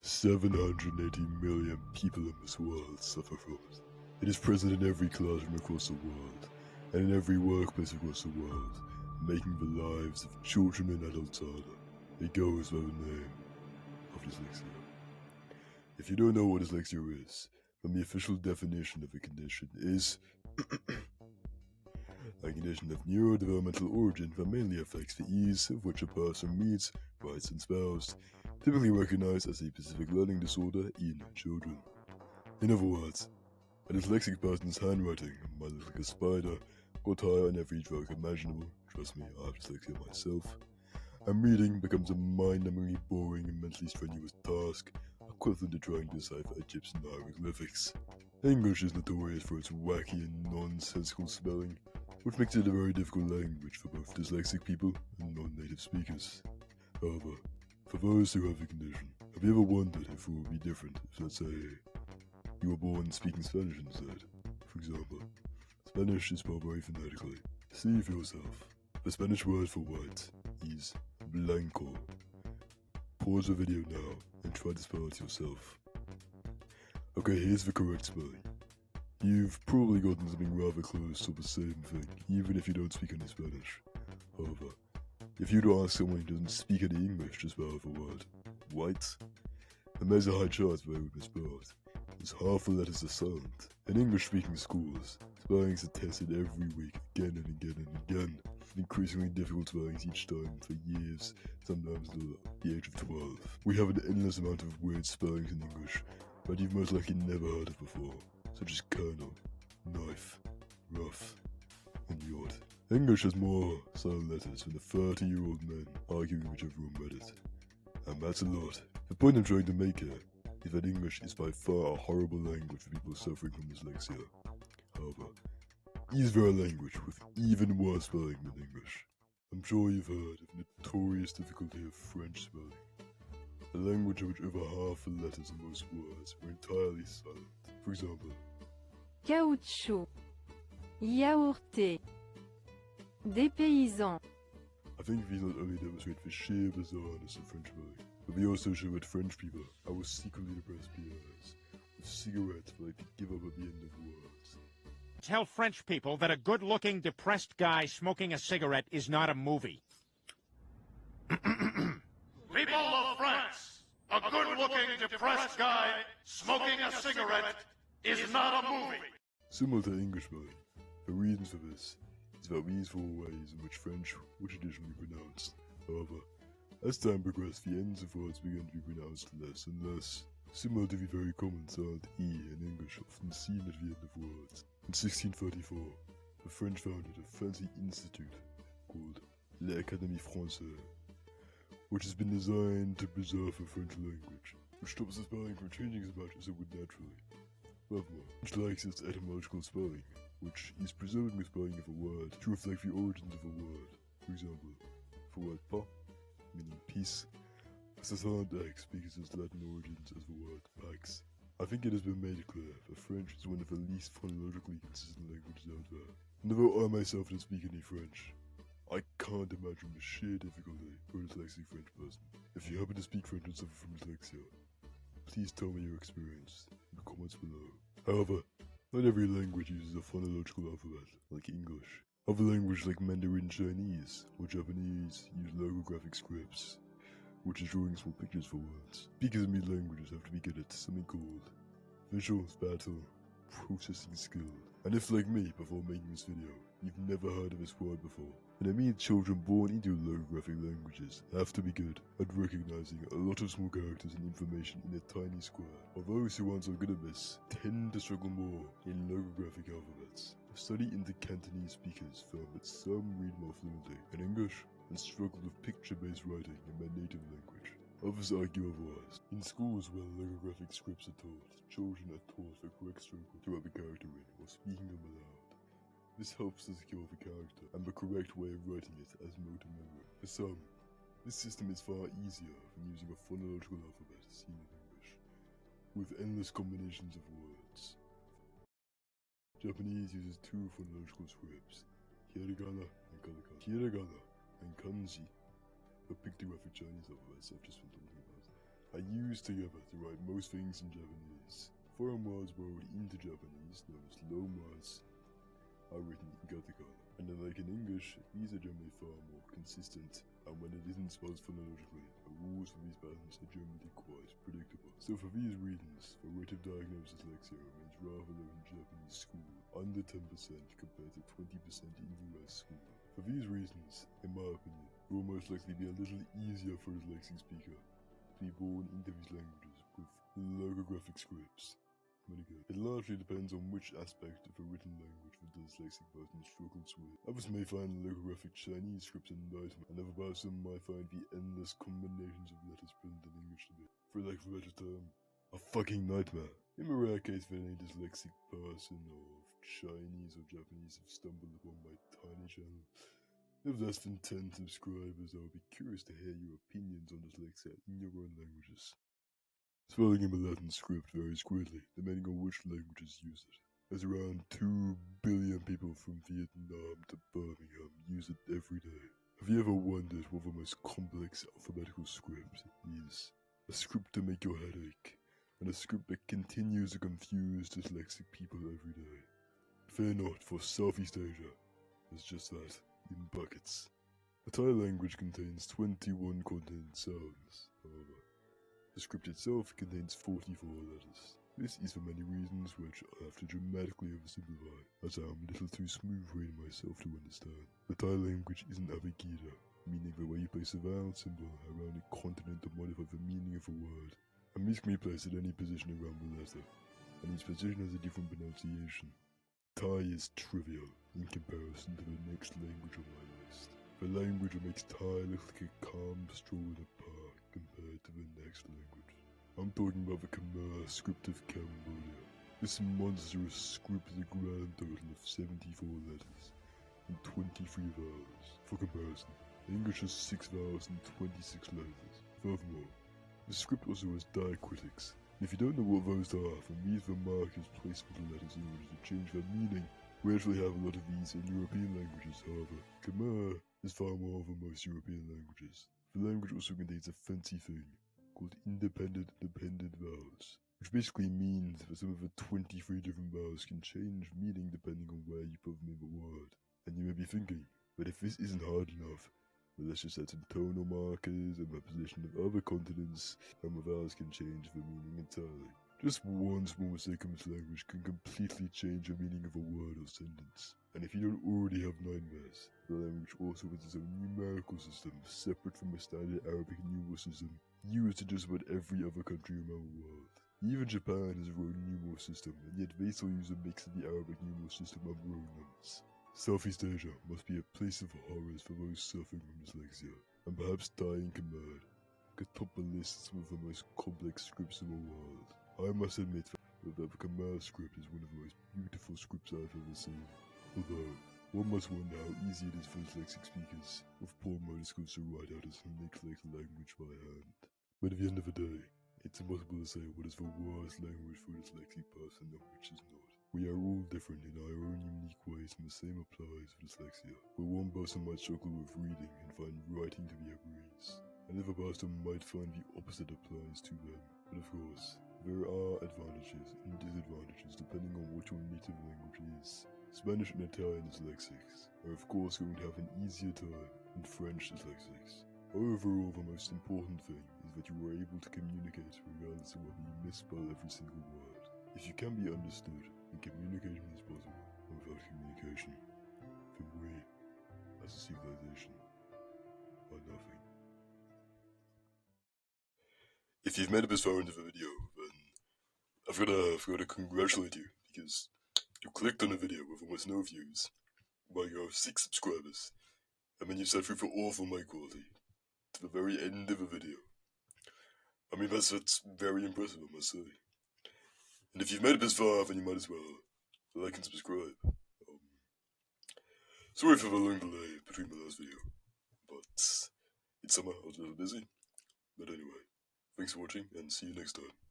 780 million people in this world suffer from it. It is present in every classroom across the world, and in every workplace across the world, making the lives of children and adults harder. It goes by the name of dyslexia. If you don't know what dyslexia is, then the official definition of the condition is a condition of neurodevelopmental origin that mainly affects the ease of which a person reads, writes, and spells, typically recognized as a specific learning disorder in children. In other words, a dyslexic person's handwriting might look like a spider, got higher on every joke imaginable. Trust me, I have dyslexia myself. And reading becomes a mind-numbingly boring and mentally strenuous task, equivalent to trying to decipher Egyptian hieroglyphics. English is notorious for its wacky and nonsensical spelling, which makes it a very difficult language for both dyslexic people and non-native speakers. However, for those who have the condition, have you ever wondered if it would be different if, let's say, you were born speaking Spanish instead? For example, Spanish is spelled very phonetically. See for yourself. The Spanish word for white is blanco. Pause the video now and try to spell it yourself. Okay, here's the correct spelling. You've probably gotten something rather close to the same thing, even if you don't speak any Spanish. However, if you were to ask someone who doesn't speak any English to spell the word white, then there's a high chance that it would be spelled, as half the letters are silent. In English-speaking schools, spellings are tested every week, again and again and again, with increasingly difficult spellings each time for years, sometimes until the age of 12. We have an endless amount of weird spellings in English that you've most likely never heard of before, such as kernel, knife, rough, and yacht. English has more silent letters than the 30-year-old men arguing with each other on Reddit. And that's a lot. The point I'm trying to make here is that English is by far a horrible language for people suffering from dyslexia. However, is there a language with even worse spelling than English? I'm sure you've heard of the notorious difficulty of French spelling. A language in which over half the letters in most words are entirely silent. For example, caoutchouc, yaourté, dépaysant. I think these not only demonstrate the sheer bizarreness of French spelling, but they also show that French people are what secretly depressed peers, with cigarettes that they could give up at the end of words. Tell French people that a good-looking, depressed guy smoking a cigarette is not a movie. People of France, a good-looking, depressed guy smoking a cigarette is not a movie. Similar to English spelling, the reasons for this is that these four ways in which French were traditionally pronounced. However, as time progressed, the ends of words began to be pronounced less and less, similar to the very common silent E in English often seen at the end of words. In 1634, the French founded a fancy institute called l'Académie Française, which has been designed to preserve the French language, which stops the spelling from changing as much as it would naturally. Furthermore, French likes its etymological spelling, which is preserving the spelling of a word to reflect the origins of a word. For example, the word pas, meaning peace, has a silent X because of its Latin origins as the word pax. I think it has been made clear that French is one of the least phonologically consistent languages out there. And although I myself don't speak any French, I can't imagine the sheer difficulty for a dyslexic French person. If you happen to speak French and suffer from dyslexia, please tell me your experience in the comments below. However, not every language uses a phonological alphabet like English. Other languages like Mandarin Chinese or Japanese use logographic scripts, which is drawing small pictures for words. Speakers in these languages have to be good at something called visual spatial processing skill. And if, like me, before making this video, you've never heard of this word before, then it means children born into logographic languages have to be good at recognizing a lot of small characters and information in a tiny square, while those who aren't so good at this tend to struggle more in logographic alphabets. A study into Cantonese speakers found that some read more fluently in English and struggle with picture-based writing in their native language. Others argue otherwise. In schools where logographic scripts are taught, children are taught the correct stroke to write the character in while speaking them aloud. This helps to secure the character and the correct way of writing it as motor memory. For some, this system is far easier than using a phonological alphabet seen in English, with endless combinations of words. Japanese uses two phonological scripts, hiragana and katakana. Hiragana and kanji, the pictographic Chinese alphabets I've just been talking about, I use together to write most things in Japanese. Foreign words borrowed into Japanese, known as loan words, are written in katakana. And unlike in English, these are generally far more consistent, and when it isn't spelled phonetically, the rules for these patterns are generally quite predictable. So for these reasons, the rate of diagnosed dyslexia remains rather low in Japanese school, under 10% compared to 20% in US school. For these reasons, in my opinion, it will most likely be a little easier for a dyslexic speaker to be born into these languages with logographic scripts. It largely depends on which aspect of a written language the dyslexic person struggles with. Others may find logographic Chinese scripts a nightmare, and other person might find the endless combinations of letters present in English to be, for lack of a better term, a fucking nightmare. In the rare case that any dyslexic person of Chinese or Japanese have stumbled upon my tiny channel, with less than 10 subscribers, I would be curious to hear your opinions on dyslexia in your own languages. Spelling in the Latin script varies greatly, depending on which languages use it. As around 2 billion people from Vietnam to Birmingham use it every day. Have you ever wondered what the most complex alphabetical script is? A script to make your head ache, and a script that continues to confuse dyslexic people every day. Fear not, for Southeast Asia is just that, in buckets. The Thai language contains 21 consonant sounds, however. The script itself contains 44 letters. This is for many reasons which I have to dramatically oversimplify, as I am a little too smooth-brained myself to understand. The Thai language is an abhigida, meaning the way you place a vowel symbol around a consonant to modify the meaning of a word. And these can be placed at any position around the letter, and each position has a different pronunciation. Thai is trivial in comparison to the next language on my list. The language that makes Thai look like a calm stroll in a park compared to the next language. I'm talking about the Khmer script of Cambodia. This monstrous script is a grand total of 74 letters and 23 vowels. For comparison, English has 6 vowels and 26 letters. Furthermore, the script also has diacritics. And if you don't know what those are, then these are markers placed with the letters in order to change their meaning. We actually have a lot of these in European languages, however. Khmer is far more than most European languages. The language also contains a fancy thing called independent dependent vowels, which basically means that some of the 23 different vowels can change meaning depending on where you put them in the word. And you may be thinking, but if this isn't hard enough, well, let's just add some tonal markers and the position of other consonants, and the vowels can change the meaning entirely. Just one small mistake in this language can completely change the meaning of a word or sentence. And if you don't already have nightmares, the language also has its own numerical system, separate from the standard Arabic numeral system, used in just about every other country around the world. Even Japan has their own numeral system, and yet they still use a mix of the Arabic numeral system and their own numbers. Southeast Asia must be a place of horrors for those suffering from dyslexia, and perhaps dying Khmer could top the list of some of the most complex scripts in the world. I must admit that the Khmer script is one of the most beautiful scripts I've ever seen. Although, one must wonder how easy it is for dyslexic speakers with poor motor skills to write out a snake-like language by hand. But at the end of the day, it's impossible to say what is the worst language for a dyslexic person and which is not. We are all different in our own unique ways, and the same applies for dyslexia, where one person might struggle with reading and find writing to be a breeze. Another person might find the opposite applies to them. But of course, there are advantages and disadvantages depending on what your native language is. Spanish and Italian dyslexics are of course going to have an easier time than French dyslexics. Overall, the most important thing is that you are able to communicate regardless of whether you misspell every single word. If you can be understood, then communication is possible, and without communication, then we, as a civilization, are nothing. If you've made it this far into the video, then I've got to congratulate you, because you clicked on a video with almost no views, while you have 6 subscribers, and then you sat through for awful mic quality, to the very end of the video. I mean, that's very impressive, I must say. And if you've made it this far, then you might as well like and subscribe. Sorry for the long delay between the last video, but it's summer, I was a little busy. But anyway, thanks for watching, and see you next time.